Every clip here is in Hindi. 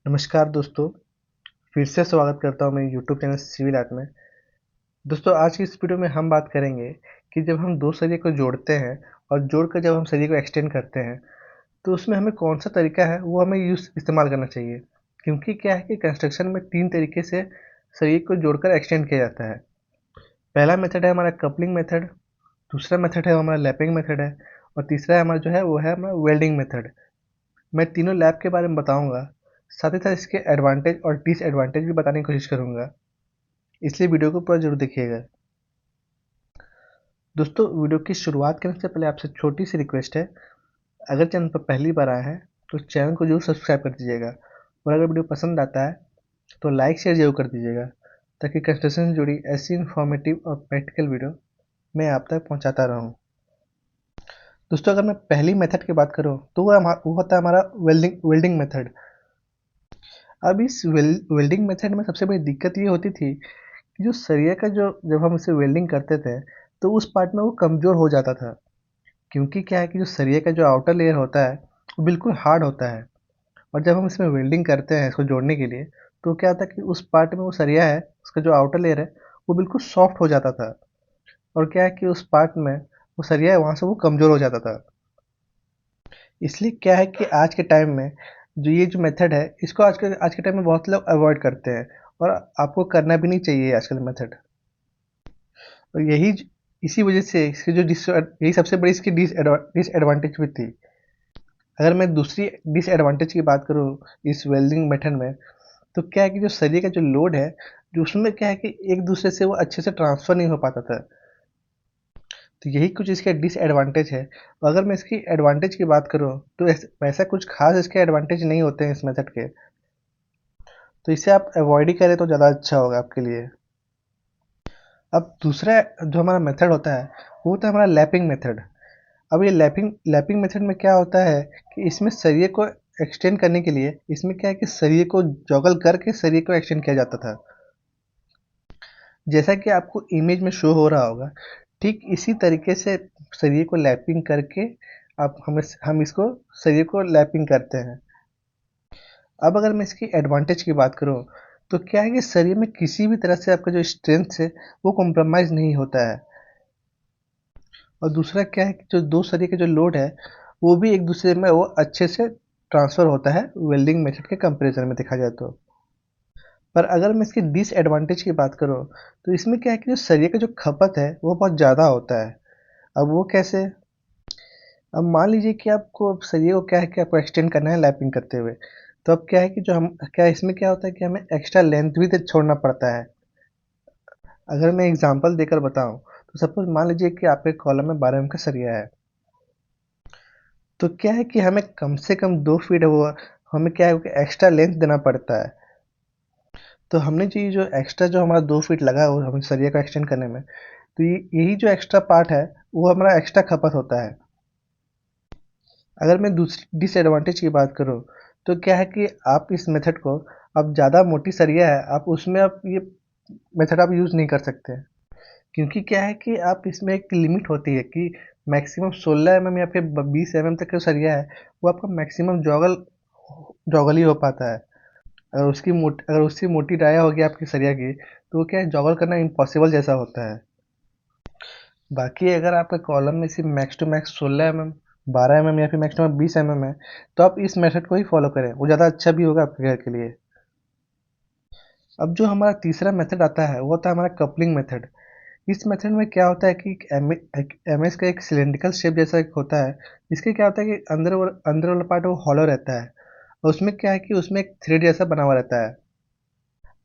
नमस्कार दोस्तों, फिर से स्वागत करता हूँ मेरे यूट्यूब चैनल सिविल आर्ट में। दोस्तों आज की इस वीडियो में हम बात करेंगे कि जब हम 2 सरिये को जोड़ते हैं और जोड़कर जब हम सरिये को एक्सटेंड करते हैं, तो उसमें हमें कौन-सा तरीका है वो हमें इस्तेमाल करना चाहिए। क्योंकि क्या है कि कंस्ट्रक्शन में 3 तरीके से सरिये को जोड़कर एक्सटेंड किया जाता है। पहला मेथड है हमारा कपलिंग मेथड, दूसरा मेथड है हमारा लैपिंग मेथड है और तीसरा है हमारा जो है वो है हमारा वेल्डिंग मेथड। मैं तीनों लैब के बारे में बताऊँगा, साथ ही साथ इसके एडवांटेज और डिसएडवांटेज भी बताने की कोशिश करूँगा। इसलिए वीडियो को पूरा ज़रूर देखिएगा। दोस्तों वीडियो की शुरुआत करने से पहले आपसे छोटी सी रिक्वेस्ट है, अगर चैनल पर पहली बार आए हैं तो चैनल को जरूर सब्सक्राइब कर दीजिएगा और अगर वीडियो पसंद आता है तो लाइक शेयर जरूर कर दीजिएगा ताकि कंस्ट्रक्शन से जुड़ी ऐसी इन्फॉर्मेटिव और प्रैक्टिकल वीडियो मैं आप तक पहुंचाता रहूं। दोस्तों अगर मैं पहली मेथड की बात करूं तो वो होता है हमारा वेल्डिंग मेथड। अब इस वेल्डिंग मेथड में सबसे बड़ी दिक्कत ये होती थी कि जो सरिया का जो जब हम इसे वेल्डिंग करते थे तो उस पार्ट में वो कमज़ोर हो जाता था। क्योंकि क्या है कि जो सरिया का जो आउटर लेयर होता है वो बिल्कुल हार्ड होता है और जब हम इसमें वेल्डिंग करते हैं इसको जोड़ने के लिए तो क्या होता है कि उस पार्ट में वो सरिया है उसका जो आउटर लेयर है वो बिल्कुल सॉफ्ट हो जाता था और क्या है कि उस पार्ट में वो सरिया है वहाँ से वो कमज़ोर हो जाता था। इसलिए क्या है कि आज के टाइम में जो ये जो मेथड है इसको आज के टाइम में बहुत लोग अवॉइड करते हैं और आपको करना भी नहीं चाहिए आजकल मेथड। और इसी वजह से इसकी जो यही सबसे बड़ी इसकी डिसएडवांटेज भी थी। अगर मैं दूसरी डिसएडवांटेज की बात करूँ इस वेल्डिंग मेथड में, तो क्या है कि जो सरिये का जो लोड है, जो उसमें क्या है कि एक दूसरे से वो अच्छे से ट्रांसफ़र नहीं हो पाता था। तो यही कुछ इसके डिसएडवांटेज है। और अगर मैं इसकी एडवांटेज की बात करूँ, तो वैसा कुछ खास इसके एडवांटेज नहीं होते हैं इस मेथड के। तो इसे आप अवॉइड ही करें तो ज़्यादा अच्छा होगा आपके लिए। अब दूसरा जो हमारा मेथड होता है, वो होता है हमारा लैपिंग मेथड। अब ये लैपिंग मेथड में क्या होता है कि इसमें सरिये को एक्सटेंड करने के लिए इसमें क्या है कि सरिये को जॉगल करके सरिये को एक्सटेंड किया जाता था। जैसा कि आपको इमेज में शो हो रहा होगा, ठीक इसी तरीके से सरिये को लैपिंग करके आप हम इसको सरिये को लैपिंग करते हैं। अब अगर मैं इसकी एडवांटेज की बात करूँ, तो क्या है कि सरिये में किसी भी तरह से आपका जो स्ट्रेंथ है, वो कॉम्प्रोमाइज़ नहीं होता है। और दूसरा क्या है कि जो 2 सरिये का जो लोड है, वो भी एक दूसरे में वो अच्छे से ट्रांसफ़र होता है वेल्डिंग मेथड के कंपैरिज़न में देखा जाए तो। पर अगर मैं इसकी डिसएडवांटेज की बात करूँ, तो इसमें क्या है कि जो सरिये का जो खपत है, वो बहुत ज़्यादा होता है। अब वो कैसे? अब मान लीजिए कि आपको अब सरिये को क्या है कि आपको एक्सटेंड करना है लैपिंग करते हुए। तो अब क्या है कि जो हम क्या इसमें क्या होता है कि हमें एक्स्ट्रा लेंथ भी तो छोड़ना पड़ता है। अगर मैं एग्ज़ाम्पल देकर बताऊँ, तो सपोज़ मान लीजिए कि आपके कॉलम में 12 एम का सरिया है। तो क्या है कि हमें कम से कम 2 फीट वो हमें क्या है कि एक्स्ट्रा लेंथ देना पड़ता है। तो हमने जो एक्स्ट्रा जो हमारा 2 फीट लगा है वो हमें सरिया को एक्सटेंड करने में, तो यही जो एक्स्ट्रा पार्ट है, वो हमारा एक्स्ट्रा खपत होता है। अगर मैं दूसरी डिसएडवांटेज की बात करूँ, तो क्या है कि आप इस मेथड को अब ज़्यादा मोटी सरिया है, आप उसमें आप ये मेथड आप यूज़ नहीं कर सकते। क्योंकि क्या है कि आप इसमें एक लिमिट होती है कि मैक्सिमम 16 एमएम या फिर 20 एमएम तक का सरिया है, वो आपका मैक्सिमम जॉगल ही हो पाता है। अगर उसकी मोटी डाया होगी आपकी सरिया की, तो वो क्या है जॉगल करना इम्पॉसिबल जैसा होता है। बाकी अगर आपका कॉलम में सिर्फ max to max 16 mm, 12 mm या फिर मैक्स टू मैक्स 20 एमएम है, तो आप इस मेथड को ही फॉलो करें, वो ज़्यादा अच्छा भी होगा आपके घर के लिए। अब जो हमारा तीसरा मेथड आता है, वो होता है हमारा कपलिंग मेथड। इस मेथड में क्या होता है कि एक एमएस का एक सिलिंड्रिकल शेप जैसा एक होता है, जिसके क्या होता है कि अंदर वाला पार्ट वो हॉलो रहता है और उसमें क्या है कि उसमें एक थ्रेड जैसा बना हुआ रहता है,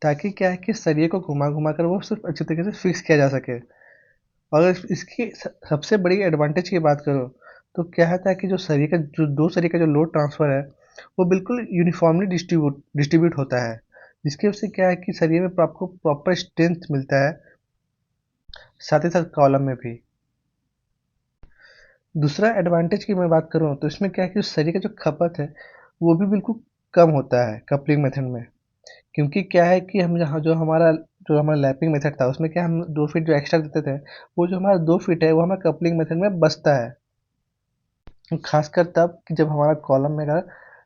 ताकि क्या है कि सरिये को घुमा घुमा कर वो सिर्फ अच्छी तरीके से फिक्स किया जा सके। और इसकी सबसे बड़ी एडवांटेज की बात करो, तो क्या होता है कि जो 2 सरिये का जो लोड ट्रांसफ़र है, वो बिल्कुल यूनिफ़ॉर्मली डिस्ट्रीब्यूट होता है, जिसकी वजह से क्या है कि सरिये में आपको प्रॉपर स्ट्रेंथ मिलता है, साथ ही साथ कॉलम में भी। दूसरा एडवांटेज की मैं बात करूँ तो इसमें क्या है कि शरीर का जो खपत है वो भी बिल्कुल कम होता है कपलिंग मेथड में। क्योंकि क्या है कि हम जहाँ जो हमारा लैपिंग मेथड था उसमें क्या हम 2 फीट जो एक्स्ट्रा देते थे, वो जो हमारा 2 फीट है वो हमारा कपलिंग मेथड में बचता है। खासकर तब कि जब हमारा कॉलम में अगर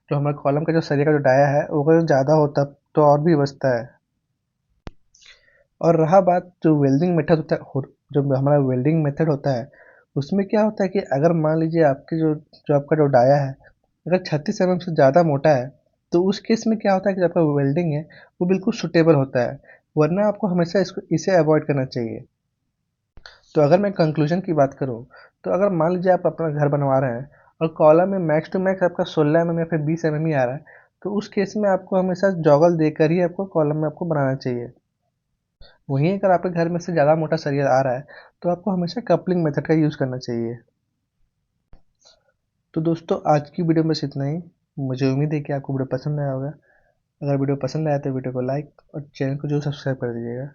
जो हमारे कॉलम का जो सरिया का जो डाया है वो अगर ज़्यादा होता तो और भी बचता है। और रहा बात जो वेल्डिंग मेथड होता है, जो हमारा वेल्डिंग मेथड होता है, उसमें क्या होता है कि अगर मान लीजिए आपके जो जो आपका जो डाया है अगर 36 mm से ज़्यादा मोटा है, तो उस केस में क्या होता है कि जो आपका वेल्डिंग है वो बिल्कुल सुटेबल होता है, वरना आपको हमेशा इसे अवॉइड करना चाहिए। तो अगर मैं कंक्लूजन की बात करूँ, तो अगर मान लीजिए आप अपना घर बनवा रहे हैं और कॉलम में मैक्स टू मैक्स आपका 16 mm या फिर 20 mm ही आ रहा है, तो उस केस में आपको हमेशा जॉगल देकर ही आपको कॉलम में आपको बनाना चाहिए। वहीं अगर आपके घर में से ज़्यादा मोटा सरिया आ रहा है, तो आपको हमेशा कपलिंग मेथड का यूज़ करना चाहिए। तो दोस्तों आज की वीडियो में बस इतना ही। मुझे उम्मीद है कि आपको वीडियो पसंद आया होगा। अगर वीडियो पसंद आया तो वीडियो को लाइक और चैनल को जो सब्सक्राइब कर दीजिएगा।